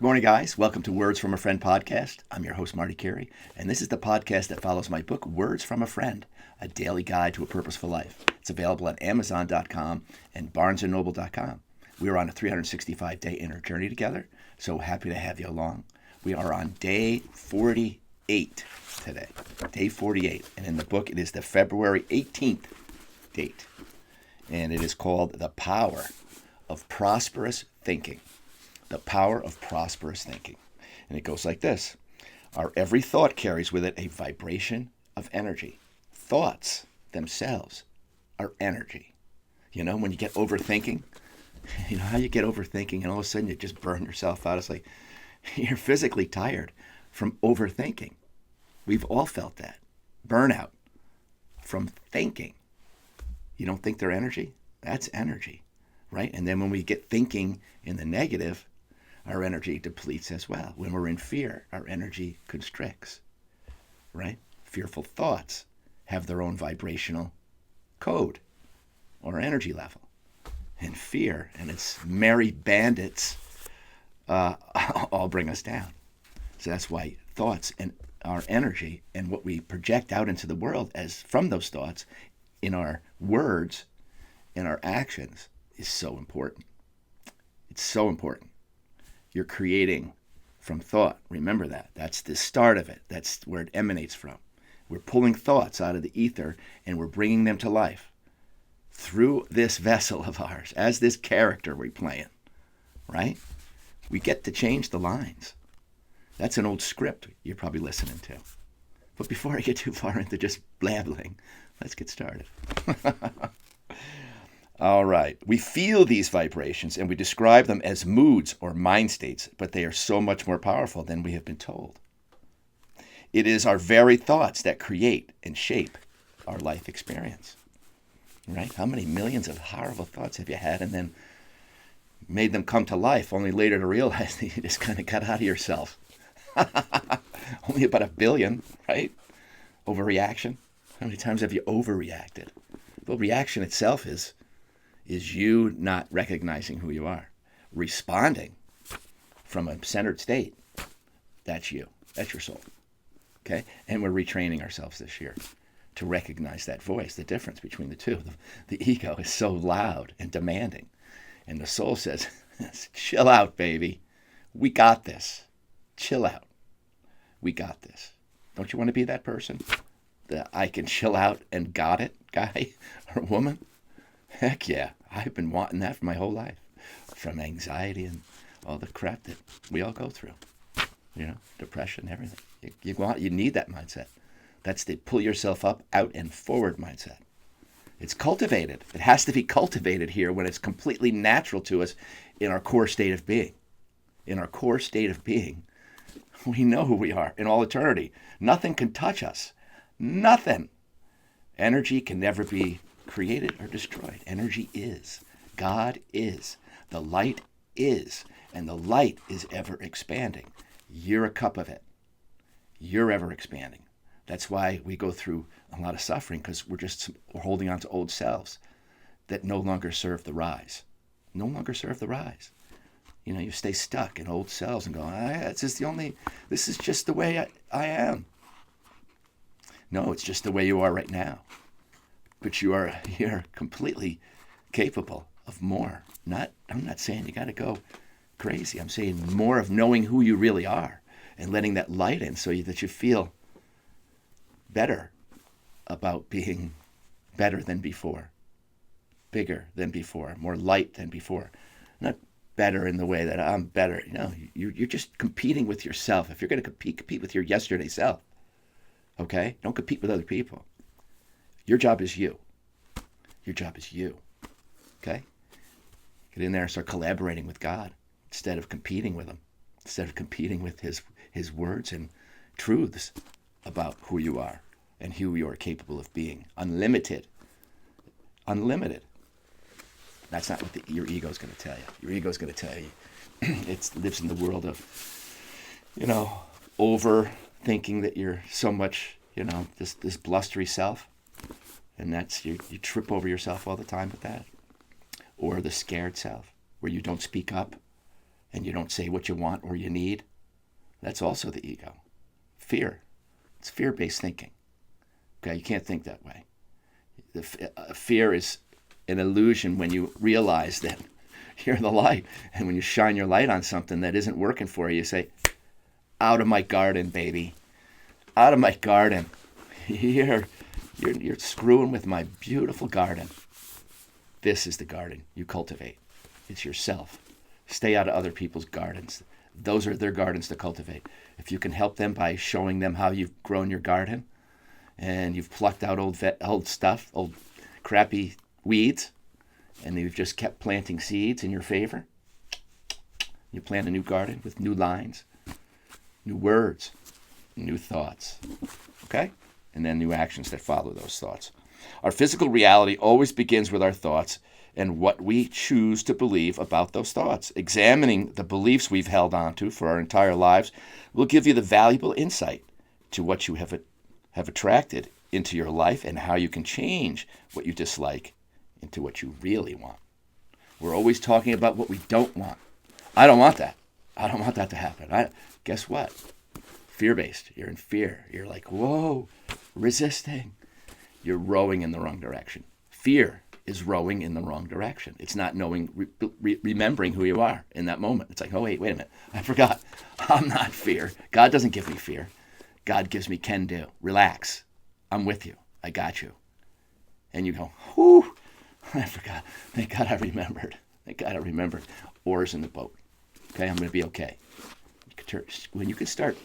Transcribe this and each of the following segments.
Good morning, guys. Welcome to Words from a Friend podcast. I'm your host, Marty Carey, and this is the podcast that follows my book, Words from a Friend, a daily guide to a purposeful life. It's available at Amazon.com and BarnesandNoble.com. We are on a 365-day inner journey together, so happy to have you along. We are on day 48 today, day 48, and in the book it is the February 18th date, and it is called The Power of Prosperous Thinking. The Power of Prosperous Thinking. And it goes like this. Our every thought carries with it a vibration of energy. Thoughts themselves are energy. You know, when you get overthinking, you know how you get overthinking and all of a sudden you just burn yourself out? It's like you're physically tired from overthinking. We've all felt that. Burnout from thinking. You don't think they're energy? That's energy, right? And then when we get thinking in the negative, our energy depletes as well. When we're in fear, our energy constricts, right? Fearful thoughts have their own vibrational code or energy level. And fear and its merry bandits all bring us down. So that's why thoughts and our energy and what we project out into the world as from those thoughts in our words, in our actions is so important. It's so important. You're creating from thought. Remember that. That's the start of it. That's where it emanates from. We're pulling thoughts out of the ether and we're bringing them to life through this vessel of ours, as this character we're playing, right? We get to change the lines. That's an old script you're probably listening to. But before I get too far into just blabbling, let's get started. All right. We feel these vibrations and we describe them as moods or mind states, but they are so much more powerful than we have been told. It is our very thoughts that create and shape our life experience, right? How many millions of horrible thoughts have you had and then made them come to life only later to realize that you just kind of got out of yourself? Only about 1 billion, right? Overreaction. How many times have you overreacted? Well, reaction itself is you not recognizing who you are. Responding from a centered state, that's you. That's your soul. Okay? And we're retraining ourselves this year to recognize that voice, the difference between the two. The ego is so loud and demanding. And the soul says, chill out, baby. We got this. Chill out. We got this. Don't you want to be that person? The I can chill out and got it guy or woman? Heck yeah. I've been wanting that for my whole life. From anxiety and all the crap that we all go through. You know, depression, everything. You need that mindset. That's the pull yourself up, out, and forward mindset. It's cultivated. It has to be cultivated here when it's completely natural to us in our core state of being. In our core state of being, we know who we are in all eternity. Nothing can touch us. Nothing. Energy can never be created or destroyed. Energy is. God is. The light is. And the light is ever expanding. You're a cup of it. You're ever expanding. That's why we go through a lot of suffering, because we're holding on to old selves that no longer serve the rise. No longer serve the rise. You know, you stay stuck in old selves and go, this is just the way I am. No, it's just the way you are right now. But you're completely capable of more. I'm not saying you got to go crazy. I'm saying more of knowing who you really are and letting that light in so that you feel better about being better than before, bigger than before, more light than before. Not better in the way that I'm better. You know, you're just competing with yourself. If you're going to compete with your yesterday self, okay? Don't compete with other people. Your job is you. Your job is you. Okay? Get in there and start collaborating with God instead of competing with him. Instead of competing with his words and truths about who you are and who you are capable of being. Unlimited. Unlimited. That's not what your ego is going to tell you. Your ego is going to tell you it lives in the world of, overthinking that you're so much, this blustery self. And that's, you trip over yourself all the time with that. Or the scared self, where you don't speak up, and you don't say what you want or you need, that's also the ego. Fear. It's fear-based thinking. Okay, you can't think that way. Fear is an illusion when you realize that you're the light. And when you shine your light on something that isn't working for you, you say, out of my garden, baby. Out of my garden. You're screwing with my beautiful garden. This is the garden you cultivate. It's yourself. Stay out of other people's gardens. Those are their gardens to cultivate. If you can help them by showing them how you've grown your garden and you've plucked out old stuff, old crappy weeds, and you've just kept planting seeds in your favor, you plant a new garden with new lines, new words, new thoughts, okay? And then new actions that follow those thoughts. Our physical reality always begins with our thoughts and what we choose to believe about those thoughts. Examining the beliefs we've held onto for our entire lives will give you the valuable insight to what you have attracted into your life and how you can change what you dislike into what you really want. We're always talking about what we don't want. I don't want that. I don't want that to happen. Guess what? Fear-based. You're in fear. You're like, whoa, resisting. You're rowing in the wrong direction. Fear is rowing in the wrong direction. It's not knowing, remembering who you are in that moment. It's like, oh, wait a minute. I forgot. I'm not fear. God doesn't give me fear. God gives me can do. Relax. I'm with you. I got you. And you go, whew, I forgot. Thank God I remembered. Thank God I remembered. Oars in the boat. Okay, I'm going to be okay. When you can start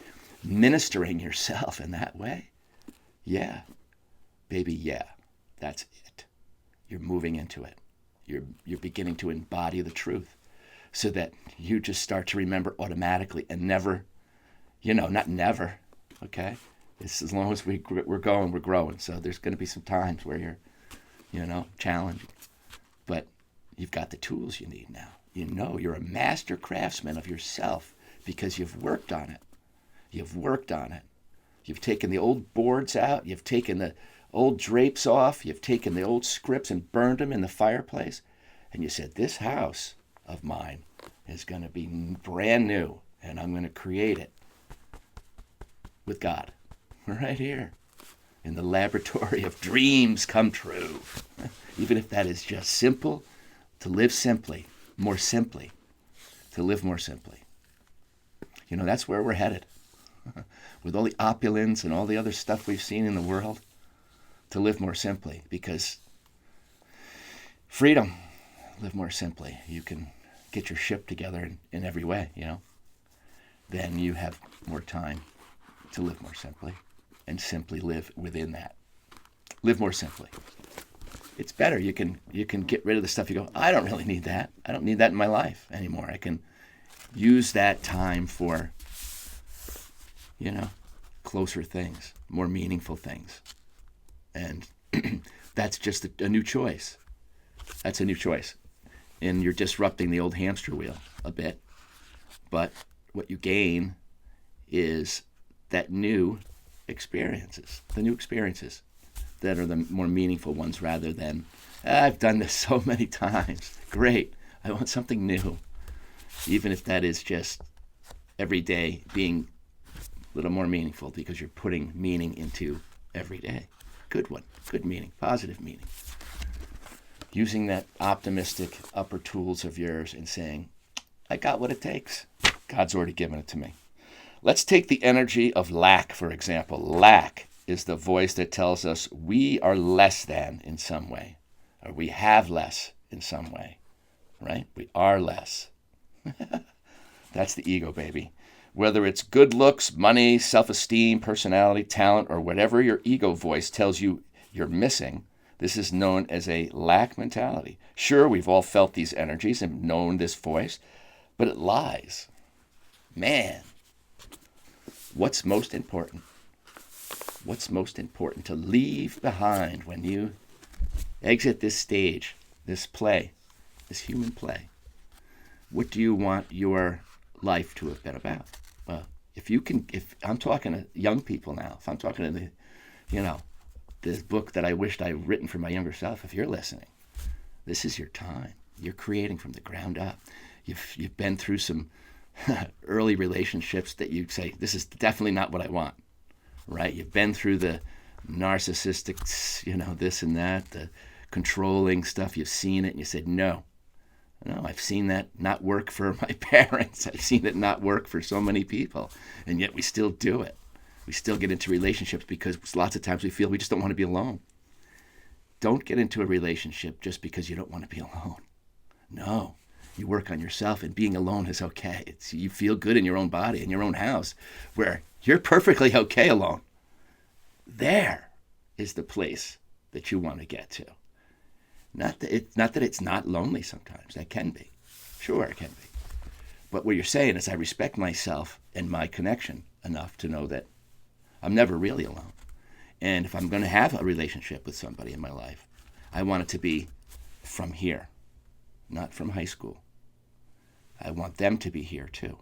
ministering yourself in that way, yeah, baby, yeah, that's it. You're moving into it. You're beginning to embody the truth so that you just start to remember automatically and never, not never, okay? It's as long as we're going, we're growing. So there's going to be some times where you're, challenging. But you've got the tools you need now. You're a master craftsman of yourself because you've worked on it. You've worked on it. You've taken the old boards out. You've taken the old drapes off. You've taken the old scripts and burned them in the fireplace. And you said, this house of mine is going to be brand new, and I'm going to create it with God right here in the laboratory of dreams come true. Even if that is just simple, to live simply, more simply, to live more simply. That's where we're headed. With all the opulence and all the other stuff we've seen in the world, to live more simply, because freedom, live more simply. You can get your ship together in every way, Then you have more time to live more simply and simply live within that. Live more simply. It's better. You can get rid of the stuff you go, I don't really need that. I don't need that in my life anymore. I can use that time for, closer things, more meaningful things. And that's just a new choice. That's a new choice. And you're disrupting the old hamster wheel a bit. But what you gain is that new experiences, the new experiences that are the more meaningful ones rather than, I've done this so many times. Great. I want something new. Even if that is just every day being a little more meaningful because you're putting meaning into every day. Good one. Good meaning. Positive meaning. Using that optimistic upper tools of yours and saying, I got what it takes. God's already given it to me. Let's take the energy of lack, for example. Lack is the voice that tells us we are less than in some way, or we have less in some way, right? We are less. That's the ego, baby. Whether it's good looks, money, self-esteem, personality, talent, or whatever your ego voice tells you you're missing, this is known as a lack mentality. Sure, we've all felt these energies and known this voice, but it lies. Man, what's most important? What's most important to leave behind when you exit this stage, this play, this human play? What do you want your life to have been about? Well, if I'm talking to young people now, if I'm talking to this book that I wished I'd written for my younger self, if you're listening, this is your time. You're creating from the ground up. You've been through some early relationships that you say, this is definitely not what I want, right? You've been through the narcissistic, this and that, the controlling stuff. You've seen it and you said, no, I've seen that not work for my parents. I've seen it not work for so many people. And yet we still do it. We still get into relationships because lots of times we feel we just don't want to be alone. Don't get into a relationship just because you don't want to be alone. No. You work on yourself, and being alone is okay. You feel good in your own body, in your own house, where you're perfectly okay alone. There is the place that you want to get to. Not that it's not lonely sometimes. That can be. Sure, it can be. But what you're saying is I respect myself and my connection enough to know that I'm never really alone. And if I'm going to have a relationship with somebody in my life, I want it to be from here, not from high school. I want them to be here too.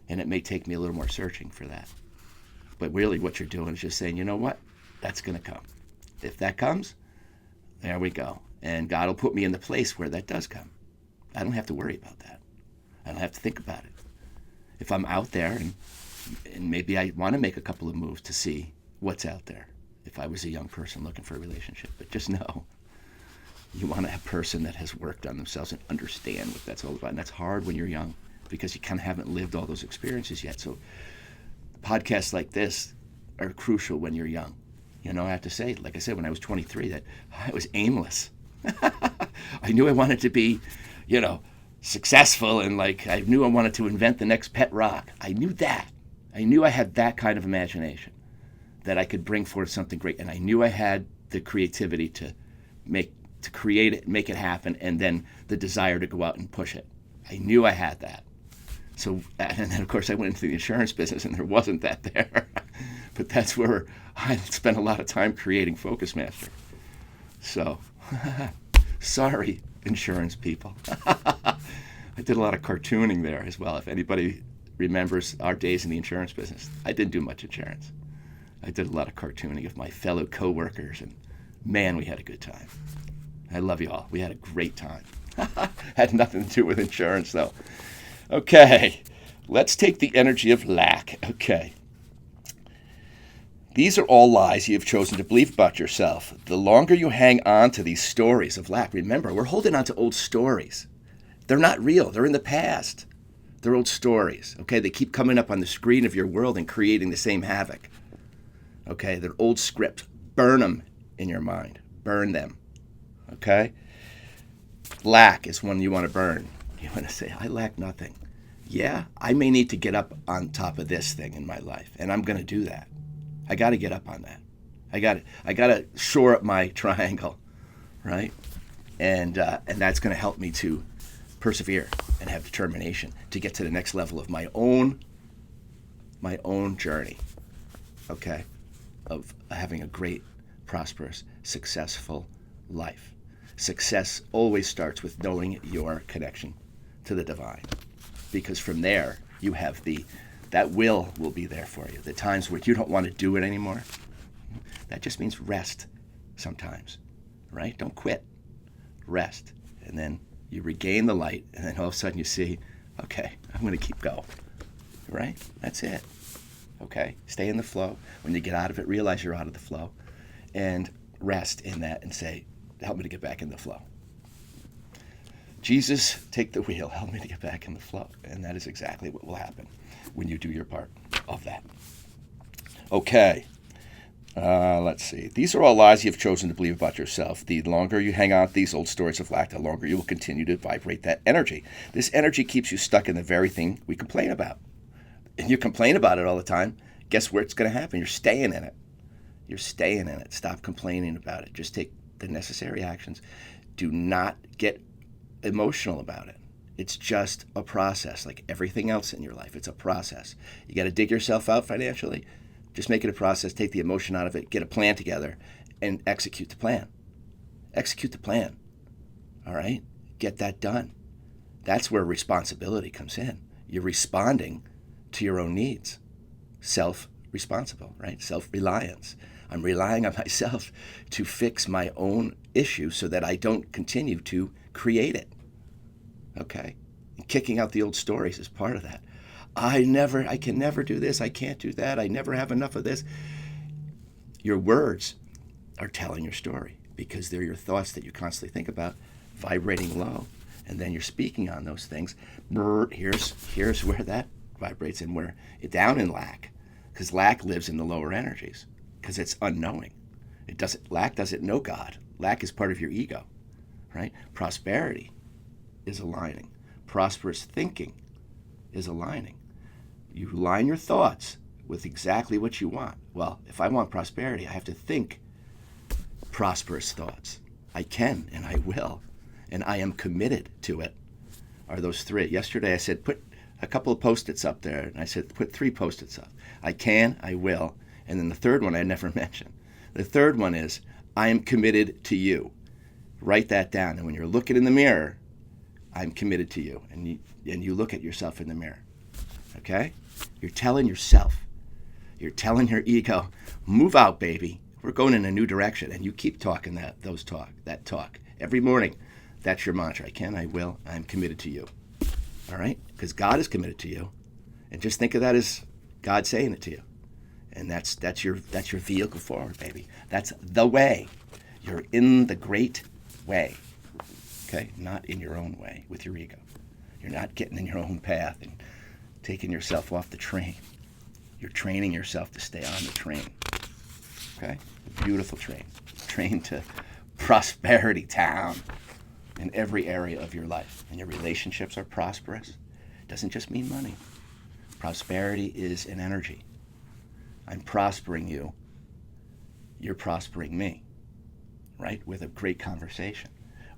And it may take me a little more searching for that. But really what you're doing is just saying, you know what? That's going to come. If that comes, there we go. And God will put me in the place where that does come. I don't have to worry about that. I don't have to think about it. If I'm out there and maybe I want to make a couple of moves to see what's out there, if I was a young person looking for a relationship. But just know, you want a person that has worked on themselves and understand what that's all about. And that's hard when you're young because you kind of haven't lived all those experiences yet. So podcasts like this are crucial when you're young. I have to say, like I said, when I was 23, that I was aimless. I knew I wanted to be, successful, and I knew I wanted to invent the next pet rock. I knew that. I knew I had that kind of imagination, that I could bring forth something great. And I knew I had the creativity to create it, make it happen, and then the desire to go out and push it. I knew I had that. So, and then of course I went into the insurance business and there wasn't that there. But that's where I spent a lot of time creating Focus Master. So, sorry, insurance people. I did a lot of cartooning there as well. If anybody remembers our days in the insurance business, I didn't do much insurance. I did a lot of cartooning of my fellow coworkers, and man, we had a good time. I love you all. We had a great time. Had nothing to do with insurance, though. Okay, let's take the energy of lack. Okay. These are all lies you have chosen to believe about yourself. The longer you hang on to these stories of lack, remember, we're holding on to old stories. They're not real. They're in the past. They're old stories, okay? They keep coming up on the screen of your world and creating the same havoc. Okay, they're old scripts. Burn them in your mind. Burn them, okay? Lack is one you want to burn. You want to say, I lack nothing. Yeah, I may need to get up on top of this thing in my life, and I'm going to do that. I got to get up on that. I got to shore up my triangle, right? And that's going to help me to persevere and have determination to get to the next level of my own journey, okay, of having a great, prosperous, successful life. Success always starts with knowing your connection to the divine, because from there you have that will be there for you. The times where you don't want to do it anymore, that just means rest sometimes, right? Don't quit. Rest. And then you regain the light, and then all of a sudden you see, okay, I'm going to keep going, right? That's it. Okay? Stay in the flow. When you get out of it, realize you're out of the flow, and rest in that and say, help me to get back in the flow. Jesus, take the wheel. Help me to get back in the flow. And that is exactly what will happen when you do your part of that. Okay. Let's see. These are all lies you've chosen to believe about yourself. The longer you hang on to these old stories of lack, the longer you will continue to vibrate that energy. This energy keeps you stuck in the very thing we complain about. And you complain about it all the time. Guess where it's going to happen? You're staying in it. You're staying in it. Stop complaining about it. Just take the necessary actions. Do not get emotional about it. It's just a process, like everything else in your life. It's a process. You got to dig yourself out financially. Just make it a process. Take the emotion out of it. Get a plan together and execute the plan. Execute the plan. All right? Get that done. That's where responsibility comes in. You're responding to your own needs. Self-responsible, right? Self-reliance. I'm relying on myself to fix my own issue so that I don't continue to create it. Okay? And kicking out the old stories is part of that. I can never do this. I can't do that. I never have enough of this. Your words are telling your story because they're your thoughts that you constantly think about, vibrating low. And then you're speaking on those things. Here's where that vibrates, and where it's down in lack, because lack lives in the lower energies, because it's unknowing. Lack doesn't know God. Lack is part of your ego, right? Prosperity is aligning. Prosperous thinking is aligning. You align your thoughts with exactly what you want. Well, if I want prosperity, I have to think prosperous thoughts. I can and I will, and I am committed to it. Are those three? Yesterday I said put a couple of Post-its up there, and I said put 3 Post-its up. I can, I will, and then the third one I never mentioned. The third one is I am committed to you. Write that down, and when you're looking in the mirror, I'm committed to you, and you look at yourself in the mirror. Okay? You're telling yourself, you're telling your ego, move out, baby. We're going in a new direction, and you keep talking that talk every morning. That's your mantra. I can, I will, I'm committed to you. All right? Because God is committed to you, and just think of that as God saying it to you, and that's your vehicle forward, baby. That's the way. You're in the great way. Okay? Not in your own way with your ego. You're not getting in your own path and taking yourself off the train. You're training yourself to stay on the train. Okay? A beautiful train. Train to prosperity town in every area of your life. And your relationships are prosperous. It doesn't just mean money. Prosperity is an energy. I'm prospering you. You're prospering me. Right? With a great conversation.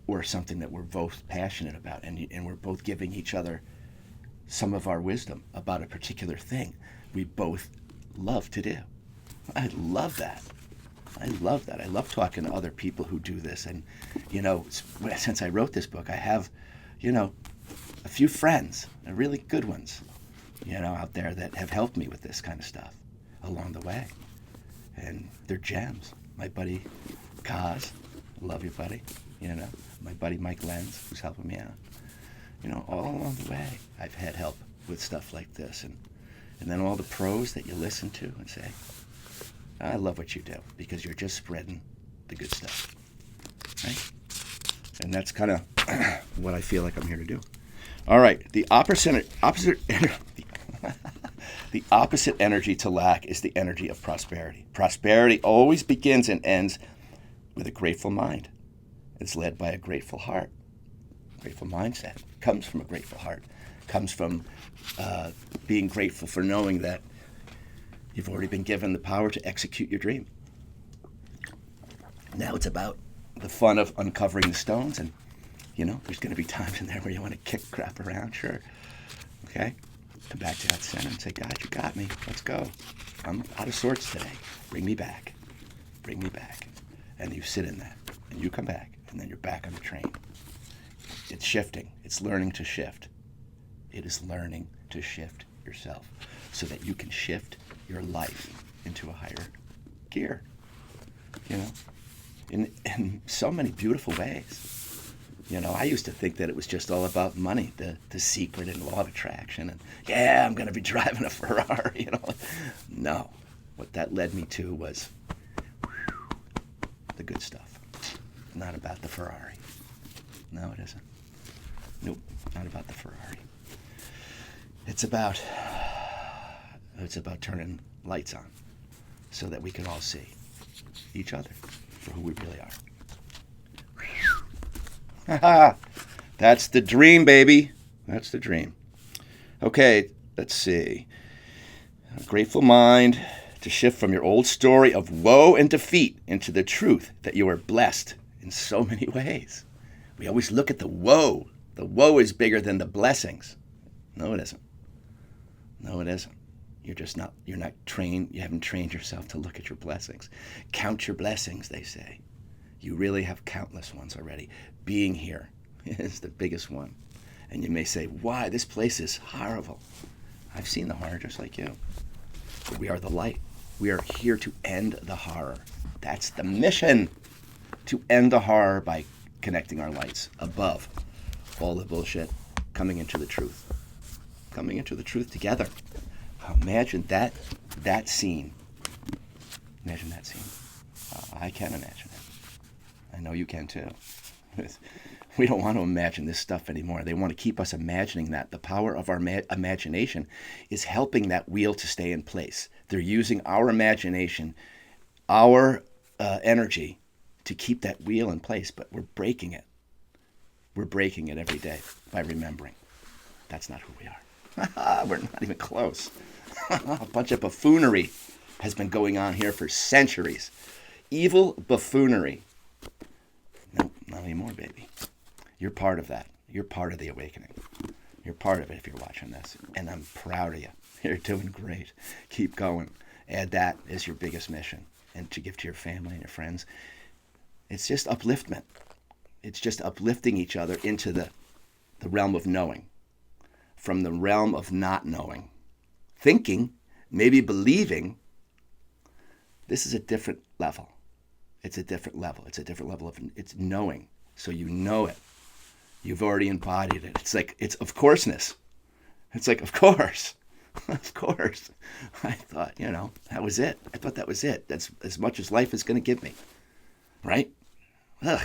Or something that we're both passionate about. And we're both giving each other some of our wisdom about a particular thing we both love to do. I love that. I love that. I love talking to other people who do this. And, since I wrote this book, I have, a few friends, really good ones, out there that have helped me with this kind of stuff along the way. And they're gems. My buddy Kaz, love you, buddy. My buddy Mike Lenz, who's helping me out. All along the way, I've had help with stuff like this. And then all the pros that you listen to and say, I love what you do, because you're just spreading the good stuff, right? And that's kind of what I feel like I'm here to do. All right, the opposite energy to lack is the energy of prosperity. Prosperity always begins and ends with a grateful mind. It's led by a grateful heart. Grateful mindset comes from a grateful heart. Comes from being grateful for knowing that you've already been given the power to execute your dream. Now it's about the fun of uncovering the stones, and there's going to be times in there where you want to kick crap around, sure. Okay? Come back to that center and say, God, you got me. Let's go. I'm out of sorts today. Bring me back. Bring me back. And you sit in that, and you come back, and then you're back on the train. It's shifting. It's learning to shift. It is learning to shift yourself so that you can shift your life into a higher gear, in so many beautiful ways. I used to think that it was just all about money, the secret and law of attraction, and I'm going to be driving a Ferrari, No, what that led me to was the good stuff. Not about the Ferrari. No, it isn't. Nope, not about the Ferrari. It's about turning lights on so that we can all see each other for who we really are. That's the dream, baby. That's the dream. Okay, let's see. A grateful mind to shift from your old story of woe and defeat into the truth that you are blessed in so many ways. We always look at the woe. The woe is bigger than the blessings. No, it isn't. No, it isn't. You're not trained, you haven't trained yourself to look at your blessings. Count your blessings, they say. You really have countless ones already. Being here is the biggest one. And you may say, why? This place is horrible. I've seen the horror just like you. But we are the light. We are here to end the horror. That's the mission. To end the horror by connecting our lights above all the bullshit coming into the truth. Coming into the truth together. Imagine that scene. Imagine that scene. I can imagine it. I know you can too. We don't want to imagine this stuff anymore. They want to keep us imagining that. The power of our imagination is helping that wheel to stay in place. They're using our imagination, our energy to keep that wheel in place, but we're breaking it. We're breaking it every day by remembering. That's not who we are. We're not even close. A bunch of buffoonery has been going on here for centuries. Evil buffoonery. Nope, not anymore, baby. You're part of that. You're part of the awakening. You're part of it if you're watching this. And I'm proud of you. You're doing great. Keep going. Add that as your biggest mission. And to give to your family and your friends. It's just upliftment. It's just uplifting each other into the realm of knowing. From the realm of not knowing. Thinking, maybe believing. This is a different level. It's a different level. It's a different level of it's knowing. So you know it. You've already embodied it. It's like, it's of courseness. It's like, of course. Of course. I thought, that was it. I thought that was it. That's as much as life is going to give me. Right? Ugh.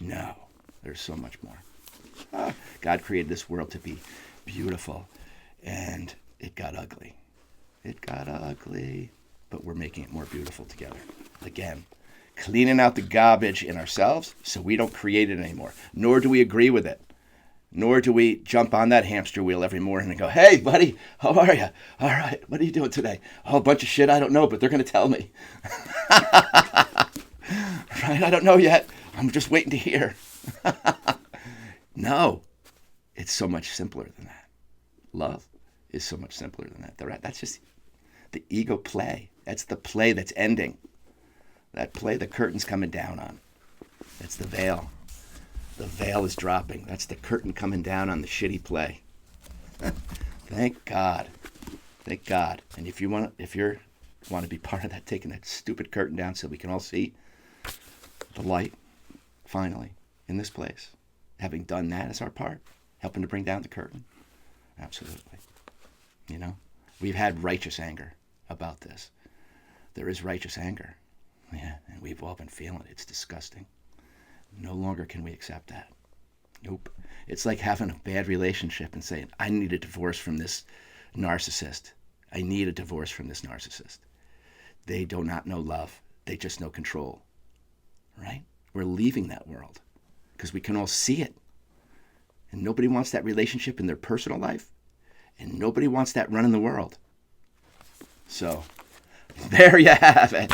No. There's so much more. God created this world to be beautiful. And it got ugly. It got ugly. But we're making it more beautiful together. Again. Cleaning out the garbage in ourselves so we don't create it anymore. Nor do we agree with it. Nor do we jump on that hamster wheel every morning and go, hey, buddy, how are you? All right, what are you doing today? Oh, a bunch of shit I don't know, but they're going to tell me. Right? I don't know yet. I'm just waiting to hear. No, it's so much simpler than that. Love is so much simpler than that. That's just the ego play. That's the play that's ending. That play the curtain's coming down on. That's the veil. The veil is dropping. That's the curtain coming down on the shitty play. Thank God. Thank God. And if you want to be part of that, taking that stupid curtain down so we can all see the light, finally, in this place. Having done that as our part, helping to bring down the curtain. Absolutely. We've had righteous anger about this. There is righteous anger. Yeah, and we've all been feeling it. It's disgusting. No longer can we accept that. Nope. It's like having a bad relationship and saying, I need a divorce from this narcissist. I need a divorce from this narcissist. They do not know love. They just know control. Right? We're leaving that world because we can all see it. And nobody wants that relationship in their personal life. And nobody wants that running the world. So, there you have it.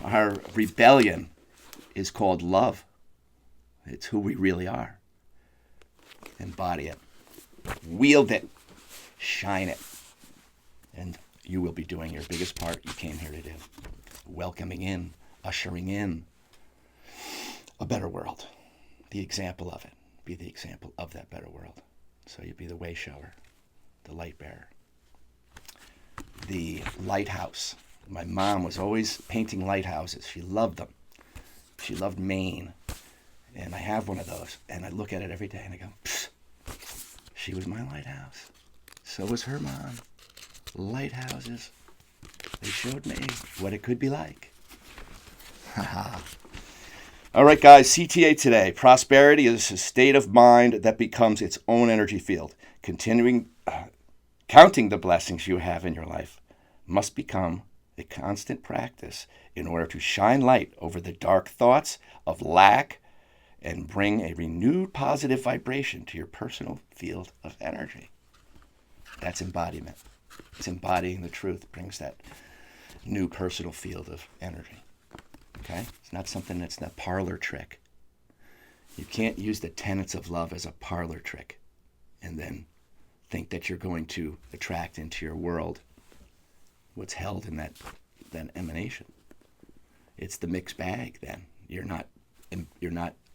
Our rebellion is called love. It's who we really are. Embody it. Wield it. Shine it. And you will be doing your biggest part you came here to do. Welcoming in, ushering in a better world. The example of it. Be the example of that better world. So you be the way shower, the light bearer, the lighthouse. My mom was always painting lighthouses. She loved them. She loved Maine. And I have one of those. And I look at it every day and I go, psst, she was my lighthouse. So was her mom. Lighthouses. They showed me what it could be like. Haha. All right, guys, CTA today. Prosperity is a state of mind that becomes its own energy field. Counting the blessings you have in your life must become a constant practice in order to shine light over the dark thoughts of lack and bring a renewed positive vibration to your personal field of energy. That's embodiment. It's embodying the truth, brings that new personal field of energy. Okay? It's not something that's a parlor trick. You can't use the tenets of love as a parlor trick and then think that you're going to attract into your world what's held in that emanation. It's the mixed bag then. You're not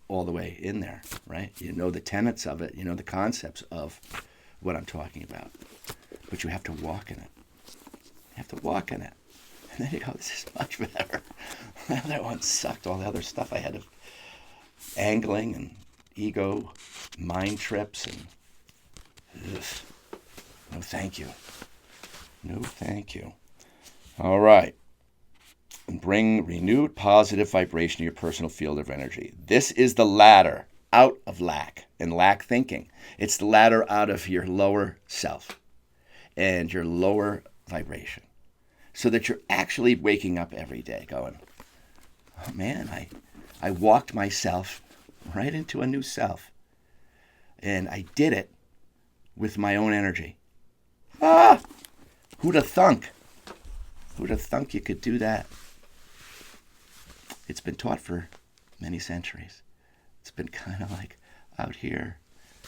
all the way in there, right? You know the tenets of it, you know the concepts of what I'm talking about. But you have to walk in it. You have to walk in it. And then you go, this is much better. The other one sucked. All the other stuff I had of angling and ego mind trips and ugh, no thank you. No thank you. All right. Bring renewed positive vibration to your personal field of energy. This is the ladder out of lack and lack thinking. It's the ladder out of your lower self and your lower vibration, so that you're actually waking up every day going, oh man, I walked myself right into a new self. And I did it with my own energy. Who'd have thunk? Who'd have thunk you could do that? It's been taught for many centuries. It's been kind of like out here,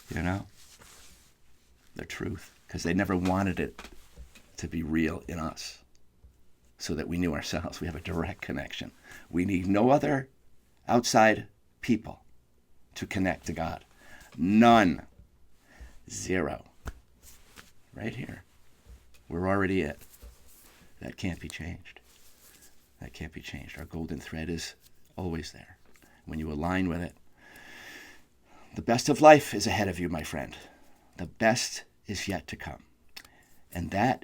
the truth, because they never wanted it to be real in us, so that we knew ourselves. We have a direct connection. We need no other outside people to connect to God. None. Zero. Right here. We're already it. That can't be changed. That can't be changed. Our golden thread is always there. When you align with it, the best of life is ahead of you, my friend. The best is yet to come. And that,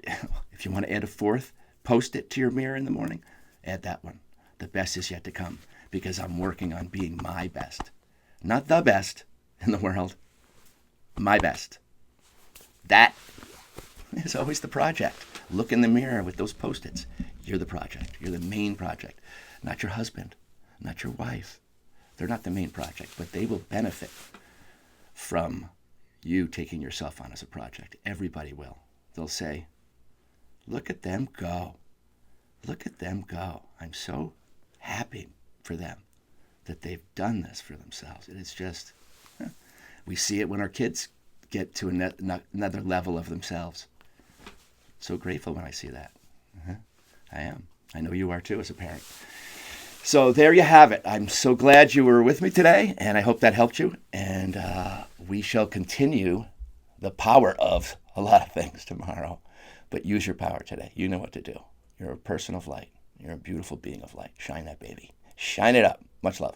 if you want to add a fourth, post it to your mirror in the morning, add that one. The best is yet to come, because I'm working on being my best. Not the best in the world, my best. That is always the project. Look in the mirror with those Post-its. You're the project. You're the main project. Not your husband, not your wife. They're not the main project, but they will benefit from you taking yourself on as a project. Everybody will. They'll say, look at them go. Look at them go. I'm so happy for them that they've done this for themselves. And it's just, we see it when our kids get to another level of themselves. So grateful when I see that. I am. I know you are too as a parent. So there you have it. I'm so glad you were with me today, and I hope that helped you. And we shall continue the power of a lot of things tomorrow. But use your power today. You know what to do. You're a person of light. You're a beautiful being of light. Shine that baby. Shine it up. Much love.